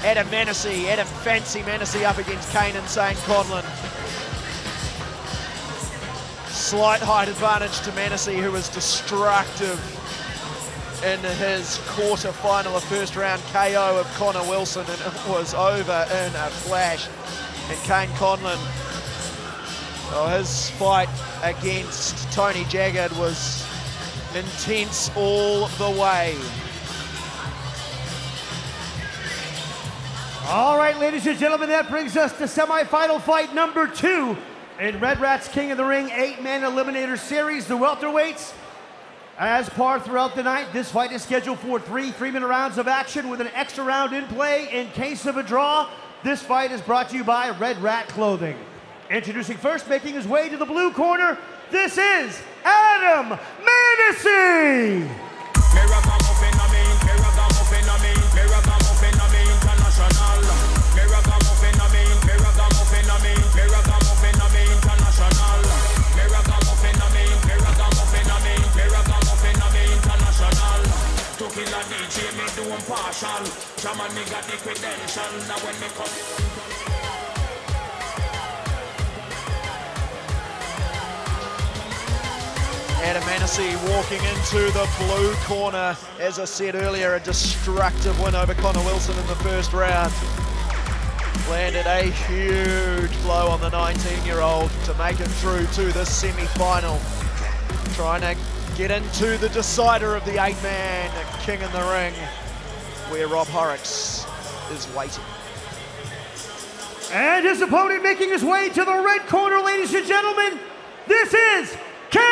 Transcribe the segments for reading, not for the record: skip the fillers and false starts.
Adam Manisy, Adam Fancy Manisy up against Kayne Conlan. Slight height advantage to Manisy, who was destructive in his quarter-final of first round KO of Connor Wilson, and it was over in a flash. And Kayne Conlan, his fight against Tony Jagged was intense all the way. All right, ladies and gentlemen, that brings us to semi-final fight number 2 in Red Rat's King of the Ring 8-man Eliminator Series, the welterweights. As par throughout the night, this fight is scheduled for 3 3-minute rounds of action with an extra round in play in case of a draw. This fight is brought to you by Red Rat Clothing. Introducing first, making his way to the blue corner, this is Adam Manisy! Adam Manisy walking into the blue corner. As I said earlier, a destructive win over Connor Wilson in the first round. Landed a huge blow on the 19-year-old to make it through to this semi-final. Trying to get into the decider of the 8-man King in the Ring, where Rob Horrocks is waiting. And his opponent making his way to the red corner, ladies and gentlemen, this is Kayne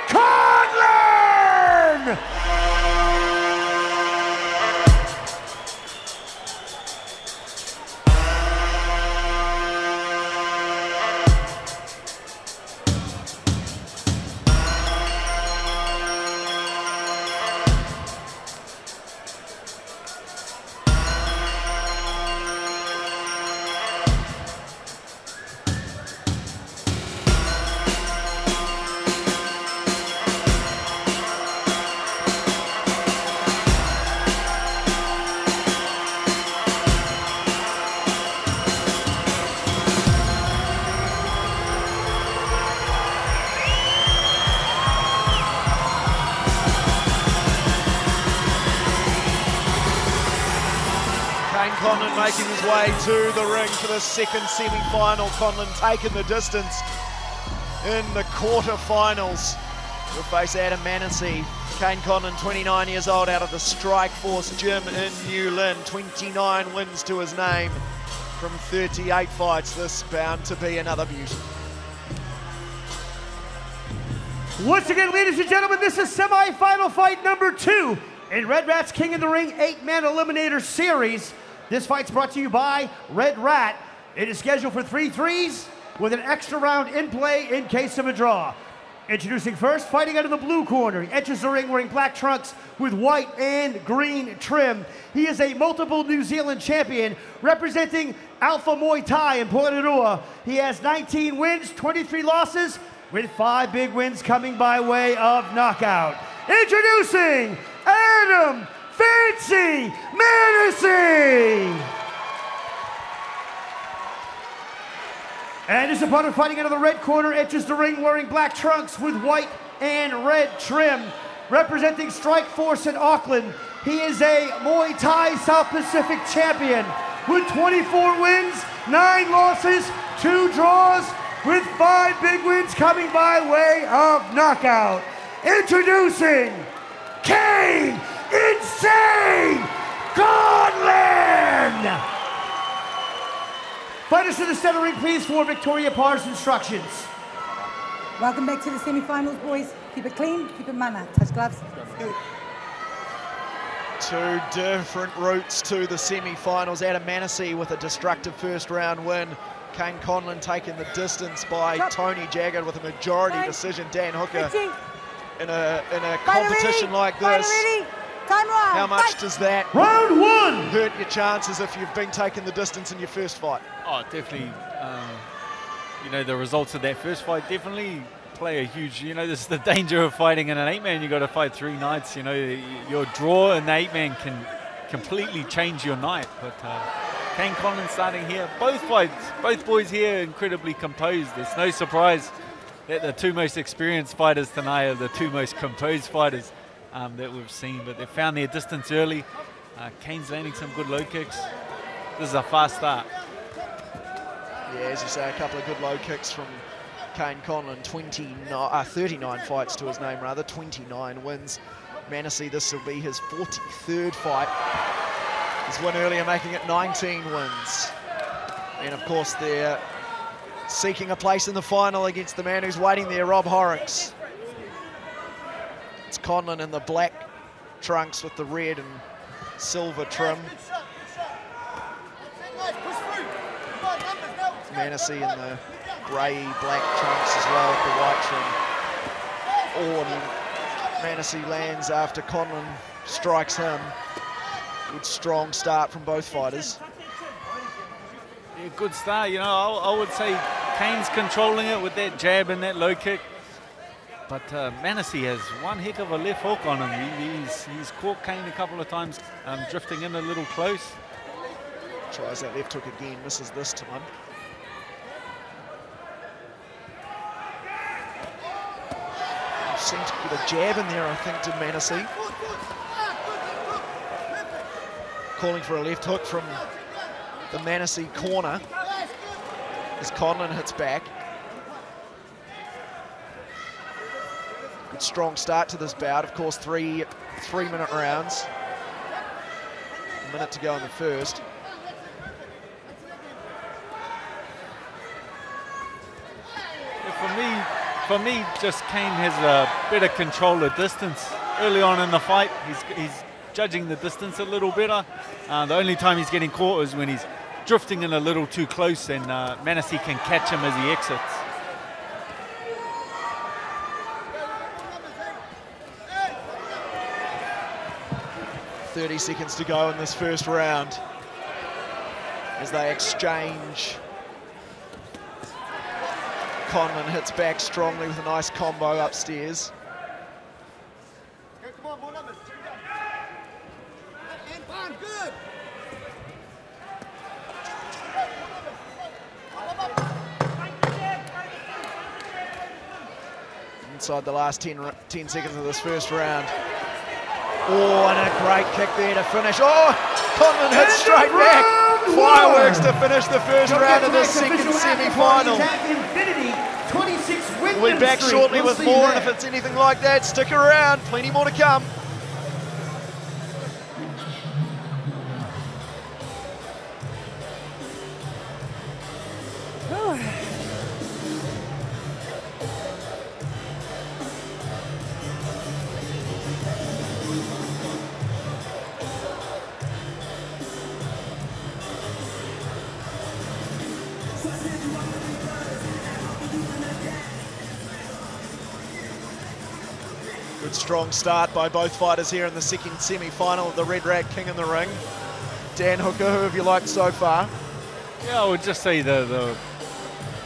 Conlan! Kayne Conlan making his way to the ring for the second semi-final. Conlan taking the distance in the quarter-finals. Will face Adam Manisy. Kayne Conlan, 29 years old, out of the Strike Force gym in New Lynn. 29 wins to his name from 38 fights. This bound to be another beauty. Once again, ladies and gentlemen, this is semi-final fight number 2 in Red Rat's King of the Ring 8-man Eliminator Series. This fight's brought to you by Red Rat. It is scheduled for 3 3s with an extra round in play in case of a draw. Introducing first, fighting out of the blue corner. He enters the ring wearing black trunks with white and green trim. He is a multiple New Zealand champion representing Alpha Muay Thai in Porirua. He has 19 wins, 23 losses, with 5 big wins coming by way of knockout. Introducing Adam Fancy Manisy! And his opponent fighting out of the red corner enters the ring wearing black trunks with white and red trim. Representing Strike Force in Auckland, he is a Muay Thai South Pacific champion with 24 wins, 9 losses, 2 draws, with 5 big wins coming by way of knockout. Introducing Kayne Insane Conlan! Fighters to the center ring, please, for Victoria Parr's instructions. Welcome back to the semi-finals, boys. Keep it clean, keep it mana. Touch gloves. 2 different routes to the semi-finals. Adam Manisy with a destructive first-round win. Kayne Conlan taking the distance by Tony Jagged with a majority decision. Dan Hooker in a competition like this. How much does that Round 1 hurt your chances if you've been taking the distance in your first fight? Oh, definitely. You know, the results of that first fight definitely play a huge, you know, this is the danger of fighting in an 8-man. You got to fight 3 nights. You know, your draw in the 8-man can completely change your night. But Kayne Conlan starting here. Both boys here incredibly composed. It's no surprise that the two most experienced fighters tonight are the two most composed fighters that we've seen. But they found their distance early. Kayne's landing some good low kicks. This is a fast start. Yeah, as you say, a couple of good low kicks from Kayne Conlan. 39 fights to his name, rather. 29 wins. Manisy, this will be his 43rd fight. His win earlier making it 19 wins. And of course they're seeking a place in the final against the man who's waiting there, Rob Horrocks. It's Conlan in the black trunks with the red and silver trim. Manisy in the grey-black trunks as well with the white trim. Oh, and Manisy lands after Conlan strikes him. Good strong start from both fighters. Yeah, good start. You know, I would say Kayne's controlling it with that jab and that low kick. But Manisy has one heck of a left hook on him. He's caught Kayne a couple of times, drifting in a little close. Tries that left hook again, misses this time. Seemed to get a jab in there, I think, to Manisy. Calling for a left hook from the Manisy corner as Conlan hits back. Good strong start to this bout. Of course, three-minute rounds. A minute to go in the first. For me, just Kayne has a better control of distance early on in the fight. He's judging the distance a little better. The only time he's getting caught is when he's drifting in a little too close, and Manisy can catch him as he exits. .30 seconds to go in this first round as they exchange. Conlan hits back strongly with a nice combo upstairs. Inside the last 10 seconds of this first round. Oh, and a great kick there to finish. Oh, Conlan hits straight back. Fireworks to finish the first round of the second semi-final. We'll be back shortly with more, and if it's anything like that, stick around. Plenty more to come. Good strong start by both fighters here in the second semi-final of the Red Rat King in the Ring. Dan Hooker, who have you liked so far? Yeah, I would just say the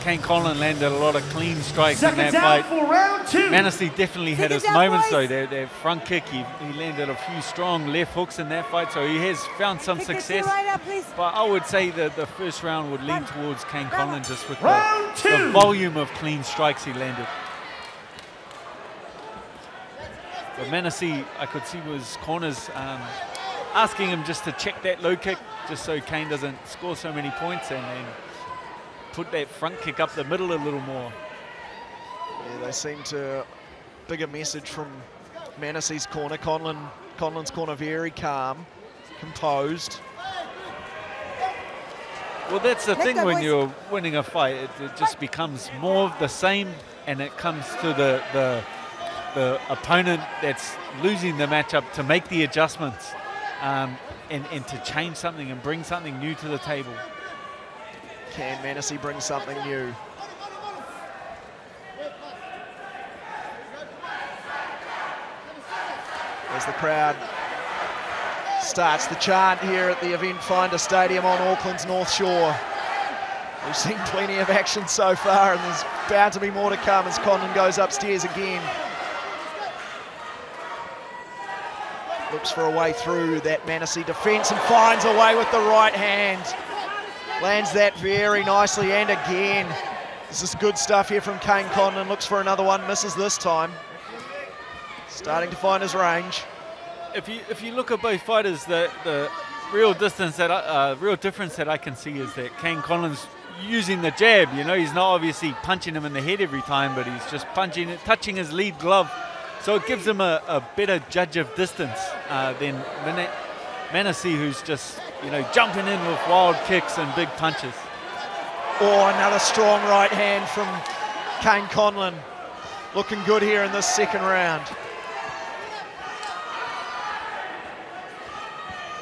Kayne Conlan landed a lot of clean strikes in that down fight. For round two. Manisy definitely had his moments though. That front kick, he landed a few strong left hooks in that fight, so he has found some success. But I would say that the first round would lean towards Kayne Conlan just with the volume of clean strikes he landed. But Manisy, I could see was corners asking him just to check that low kick, just so Kayne doesn't score so many points, and then put that front kick up the middle a little more. Yeah, they seem to bigger message from Manisy's corner. Conlan's corner very calm, composed. Well, that's the thing when you're winning a fight. It just becomes more of the same, and it comes to the opponent that's losing the matchup to make the adjustments and to change something and bring something new to the table. Can Manisy bring something new? As the crowd starts the chant here at the Eventfinda Stadium on Auckland's North Shore. We've seen plenty of action so far, and there's bound to be more to come as Conlan goes upstairs again. Looks for a way through that Manisy defence and finds a way with the right hand. Lands that very nicely, and again, this is good stuff here from Kayne Conlan. Looks for another one, misses this time. Starting to find his range. If you look at both fighters, the real difference that I can see is that Kayne Conlan's using the jab. You know, he's not obviously punching him in the head every time, but he's just touching his lead glove. So it gives him a better judge of distance than Manisy, who's just, you know, jumping in with wild kicks and big punches. Oh, another strong right hand from Kayne Conlan. Looking good here in this second round.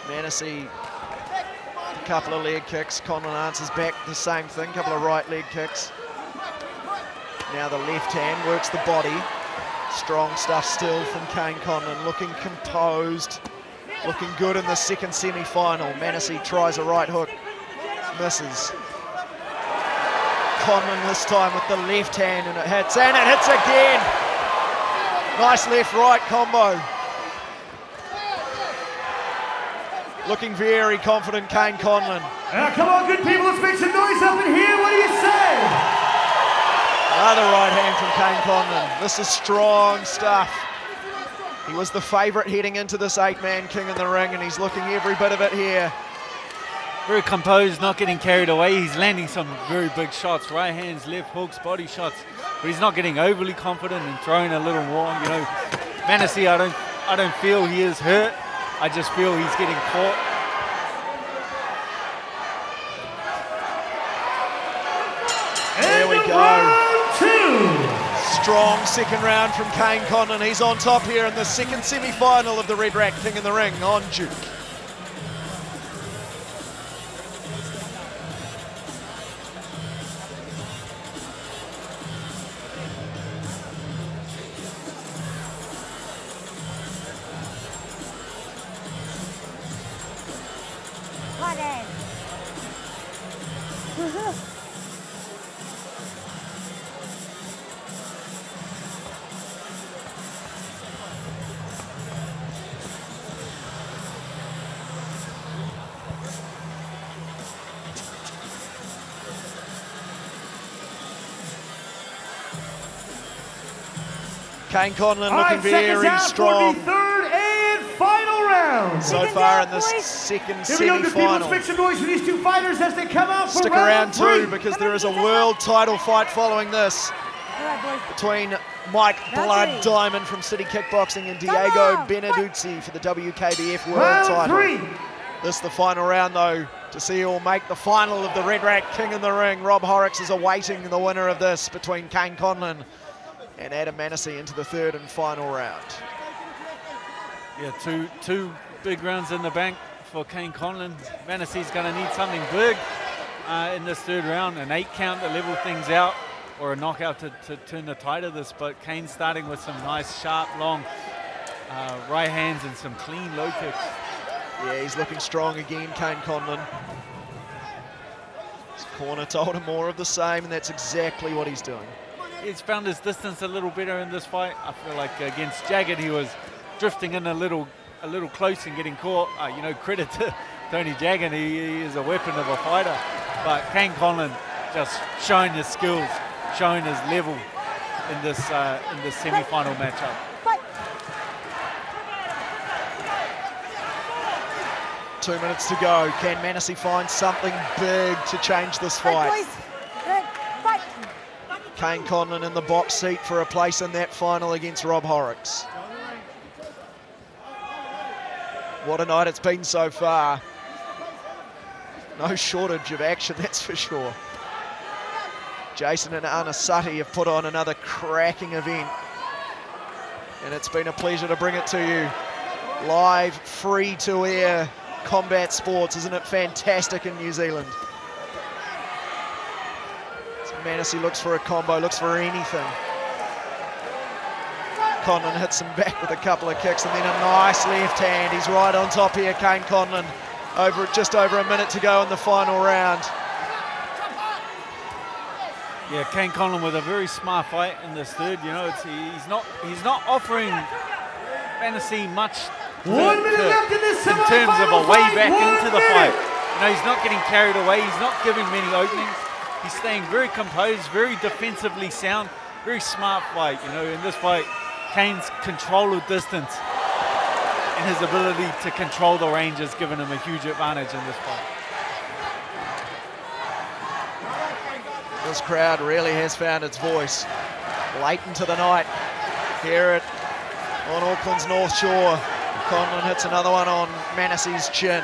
Manisy, a couple of leg kicks. Conlan answers back the same thing, couple of right leg kicks. Now the left hand works the body. Strong stuff still from Kayne Conlan, looking composed, looking good in the second semi-final. Manisy tries a right hook, misses. Conlan this time with the left hand, and it hits again. Nice left-right combo. Looking very confident, Kayne Conlan. Now, come on, good people, let's make some noise up in here. What do you say? Another right hand from Kayne Conlan. This is strong stuff. He was the favourite heading into this 8-man King in the Ring, and he's looking every bit of it here. Very composed, not getting carried away. He's landing some very big shots, right hands, left hooks, body shots, but he's not getting overly confident and throwing a little more. You know, Manisy, I don't feel he is hurt. I just feel he's getting caught. There we go. Strong second round from Kayne Conlan. He's on top here in the second semi-final of the Red Rat King in the Ring on Duke. Kayne Conlan looking very strong. For the third and final round. So far in this second semi-final. Let's make some noise for these two fighters as they come out for Stick around too, because there is a world title fight following this between Mike Blood Diamond from City Kickboxing and Diego Beneduzzi for the WKBF world title. This is the final round though, to see who will make the final of the Red Rat King in the Ring. Rob Horrocks is awaiting the winner of this between Kayne Conlan and Adam Manisy into the third and final round. Yeah, two big rounds in the bank for Kayne Conlan. Manisy's going to need something big in this third round, an 8 count to level things out, or a knockout to turn the tide of this. But Kayne's starting with some nice, sharp, long right hands and some clean low kicks. Yeah, he's looking strong again, Kayne Conlan. His corner told him more of the same, and that's exactly what he's doing. He's found his distance a little better in this fight. I feel like against Jagged he was drifting in a little close and getting caught. You know, credit to Tony Jagged, he is a weapon of a fighter. But Kayne Conlan just showing his skills, showing his level in this semi-final matchup. 2 minutes to go. Can Manisy find something big to change this fight? Kayne Conlan in the box seat for a place in that final against Rob Horrocks. What a night it's been so far. No shortage of action, that's for sure. Jason and Anasati have put on another cracking event, and it's been a pleasure to bring it to you. Live, free-to-air combat sports. Isn't it fantastic in New Zealand? Manisy looks for a combo, looks for anything. Conlan hits him back with a couple of kicks and then a nice left hand. He's right on top here, Kayne Conlan. Just over a minute to go in the final round. Yeah, Kayne Conlan with a very smart fight in this third. You know, he's not offering Manisy much 1 minute left in this in terms of a semifinal way fight. back 1 into the minute. fight. You know, he's not getting carried away. He's not giving many openings. He's staying very composed, very defensively sound, very smart fight. You know, in this fight, Kayne's control of distance and his ability to control the range has given him a huge advantage in this fight. This crowd really has found its voice late into the night. Hear it on Auckland's North Shore. Conlan hits another one on Manisy's chin.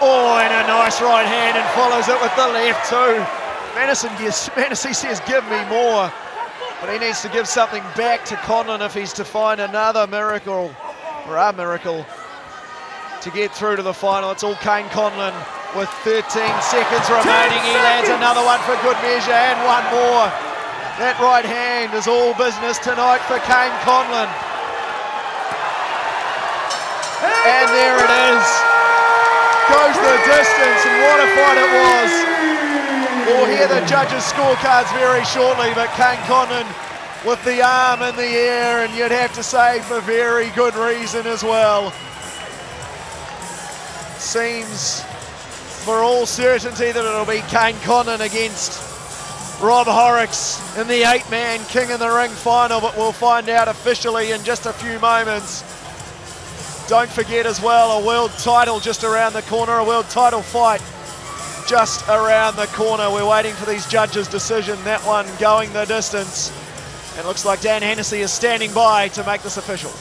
Oh, and a nice right hand, and follows it with the left too. Manisy says, give me more. But he needs to give something back to Conlan if he's to find another miracle, or a miracle, to get through to the final. It's all Kayne Conlan with 13 seconds remaining. He lands another one for good measure, and one more. That right hand is all business tonight for Kayne Conlan. And there it is. Goes the distance, and what a fight it was. We'll hear the judges' scorecards very shortly, but Kayne Conlan with the arm in the air, and you'd have to say for very good reason as well. Seems for all certainty that it'll be Kayne Conlan against Rob Horrocks in the 8-man King in the Ring final, but we'll find out officially in just a few moments. Don't forget as well, a world title just around the corner, a world title fight just around the corner. We're waiting for these judges' decision, that one going the distance. It looks like Dan Hennessy is standing by to make this official.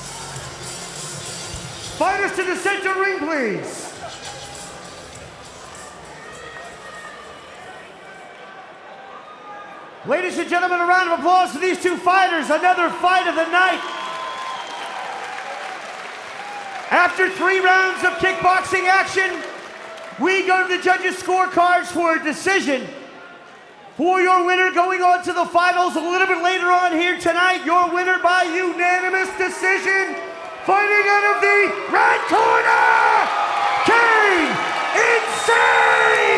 Fighters to the center ring, please. Ladies and gentlemen, a round of applause for these two fighters. Another fight of the night. After 3 rounds of kickboxing action, we go to the judges' scorecards for a decision. For your winner going on to the finals a little bit later on here tonight, your winner by unanimous decision, fighting out of the red corner, Kayne Insane!